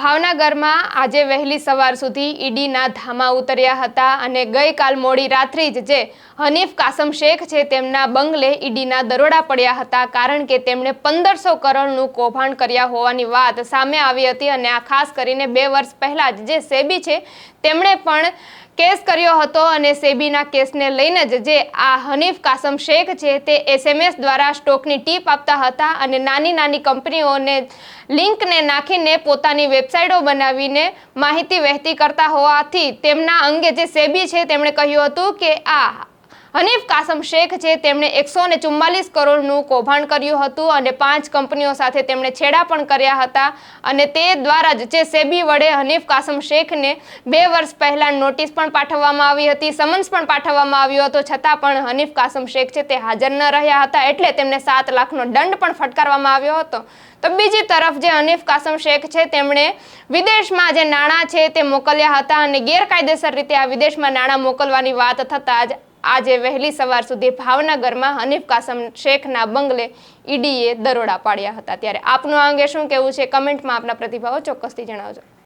ભાવનગરમાં આજે વહેલી સવાર સુધી ઈડીના ધામા ઉતર્યા હતા અને ગઈકાલ મોડી રાત્રે જ હનીફ કાસમ શેખ છે તેમના બંગલે ઈડીના દરોડા પડ્યા હતા, કારણ કે તેમણે 1500 કરોડનું કૌભાંડ કર્યા હોવાની વાત સામે આવી હતી અને આ ખાસ કરીને 2 વર્ષ પહેલા જે સેબી છે તેમણે પણ કેસ કર્યો હતો અને સેબીના કેસને લઈને જે આ હનીફ કાસમ શેખ છે તે SMS દ્વારા સ્ટોકની ટીપ આપતા હતા અને નાની કંપનીઓને લિંકને નાખીને પોતાની વેબસાઇટો બનાવીને માહિતી વહેતી કરતા હોવાથી તેમના અંગે જે સેબી છે તેમણે કહ્યું હતું કે આ હનીફ કાસમ શેખ છે તેમણે 144 કરોડનું કૌભાંડ કર્યું હતું અને 5 કંપનીઓ સાથે તેમણે છેડા પણ કર્યા હતા અને તે દ્વારા જે સેબી વડે હનીફ કાસમ શેખને 2 વર્ષ પહેલા નોટિસ પણ પાઠવવામાં આવી હતી, સમન્સ પણ પાઠવવામાં આવ્યો હતો, છતાં પણ હનીફ કાસમ શેખ છે તે હાજર ન રહ્યા હતા, એટલે તેમને 7 લાખનો દંડ પણ ફટકારવામાં આવ્યો હતો। તો બીજી તરફ જે હનીફ કાસમ શેખ છે તેમણે વિદેશમાં જે નાણાં છે તે મોકલ્યા હતા અને ગેરકાયદેસર રીતે આ વિદેશમાં નાણાં મોકલવાની વાત થતાં જ આજે વહેલી સવાર સુધી ભાવનગરમાં હનીફ કાસમ શેખના બંગલે ઈડીએ દરોડા પાડ્યા હતા। ત્યારે આપનું આ અંગે શું કહેવું છે, કમેન્ટમાં આપના પ્રતિભાવો ચોક્કસથી જણાવજો।